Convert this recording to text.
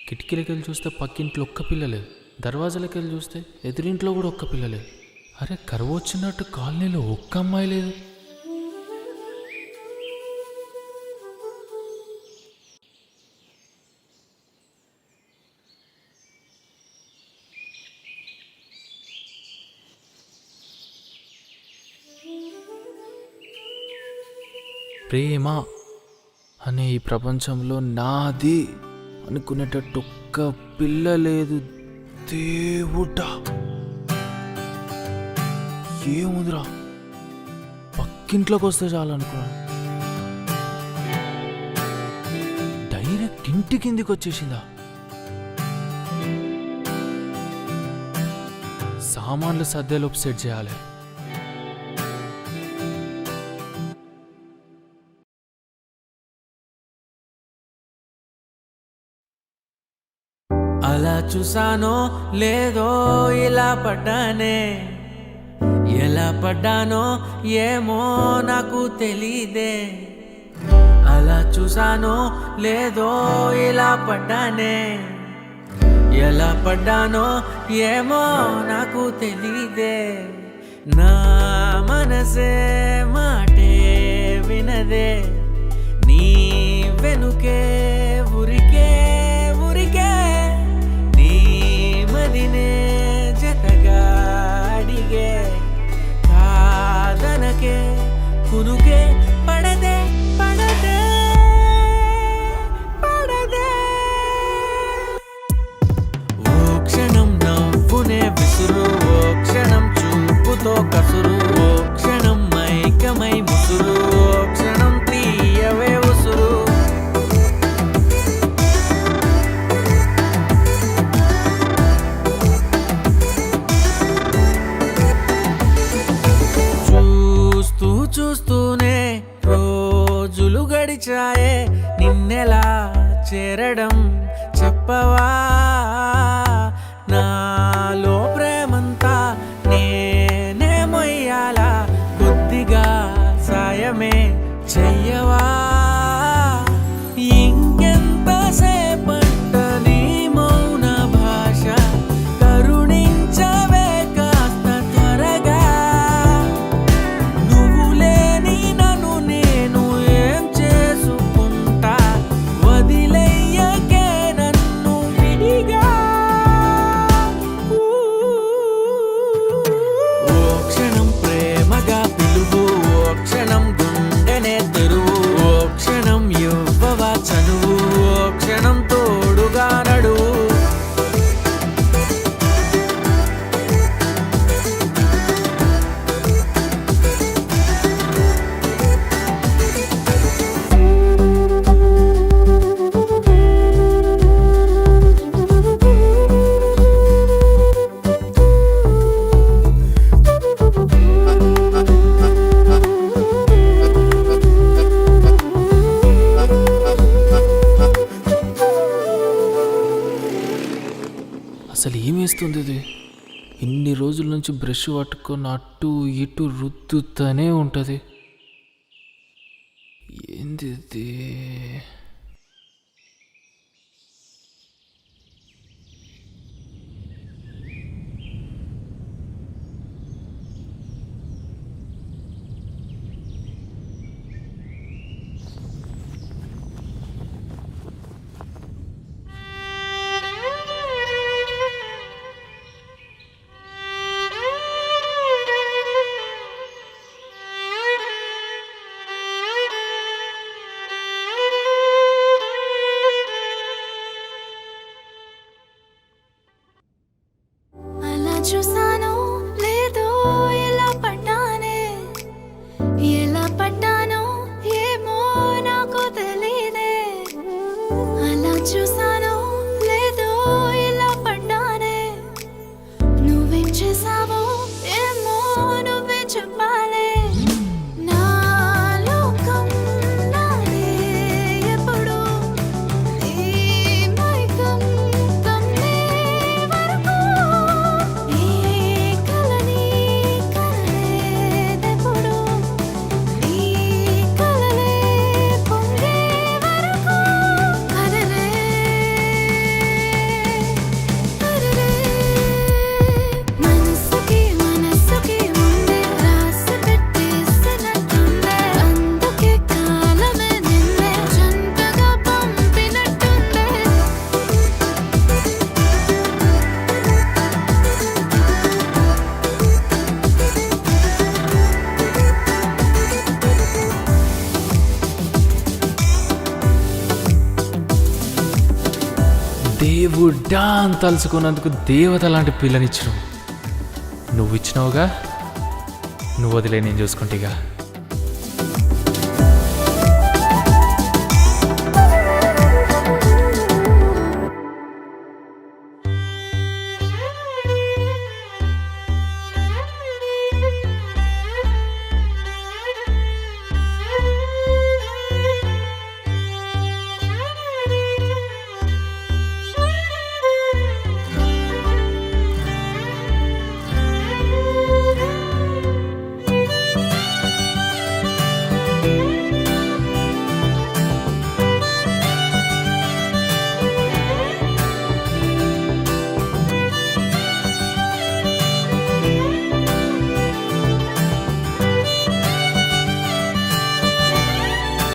కిటికీలకెళ్ళి చూస్తే పక్కింట్లో ఒక్క పిల్ల లేదు, దర్వాజాలకెళ్ళి చూస్తే ఎదురింట్లో కూడా ఒక్క పిల్ల లేదు. అరే కరువు వచ్చినట్టు కాలనీలో ఒక్క అమ్మాయి లేదు. ప్రేమ అనే ఈ ప్రపంచంలో నాది అనుకునేటట్టు ఒక్క పిల్ల లేదు. దేవుడా ఏముందిరా, పక్కింట్లోకి వస్తే చాలు అనుకున్నాను. డైరెక్ట్ ఇంటి కిందికి వచ్చేసిందా? సామాన్లు సర్దేలోపు సెట్ చేయాలి. అలా చూసానో లేదో ఇలా పడ్డానే, ఎలా పడ్డానో ఏమో నాకు తెలీదే. అలా చూసానో లేదో ఇలా పడ్డానే, ఎలా పడ్డానో ఏమో నాకు తెలీదే. నా మనసే మాటే వినదే, నీ వెనుకే ఉరికే ఉరికే, నీ మదినే జతగా అడిగే, కాదనకే కునుకే పడదే పడదే పడదే. ఓ క్షణం నవ్వునే విసురు, ఓ క్షణం చూపుతో కసురు, ఓ క్షణం మైకమై ముసురు, ఓ క్షణం తీయవే ఉసురు. చూస్తూ చూస్తూనే రోజులు గడిచాయే, నిన్నెలా చేరడం చెప్పవా? నాలో ప్రేమంతా నేనే మొయ్యాలా, కొద్దిగా సాయమే చెయ్యవా? ఇంకెంత సేపంట నీ మౌన భాష, కరుణించవే కాస్త త్వరగా. నువ్వు లేని నన్ను నేను ఏం చేసుకుంటా, వదిలేయకే నన్ను విడిగా. ఓ క్షణం ప్రేమగా పిలువు, ఓ క్షణం గుండెనే తెరువు, ఓ క్షణం ఇవ్వవా చనువు, ఓ క్షణం తోడుగా నడువు. అసలు ఏమేస్తుంది ఇది? ఇన్ని రోజుల నుంచి బ్రష్ పట్టుకొని అటు ఇటు రుద్దుతూనే ఉంటుంది. ఏంది ఇది? చూసానో లేదో ఎలా పడ్డానే, ఎలా పడ్డానో ఏమో నాకు తెలీదే. అలా చూసానో లేదో ఎలా పడ్డానే, నువ్వేం చేసావో ఏమో నువ్వే చెప్పాలే. నా లోకం నాదే ఎప్పుడు, నీ మైకం కమ్మే వరకు, ఈ కలని కనలేదెప్పుడు, ఈ కలలే పొంగే వరకు కదలే దేవుడా అని తలుచుకున్నందుకు దేవత లాంటి పిల్లనిచ్చినావు. నువ్వు ఇచ్చినావుగా, నువ్వు వదిలే నేను చూసుకుంటేగా.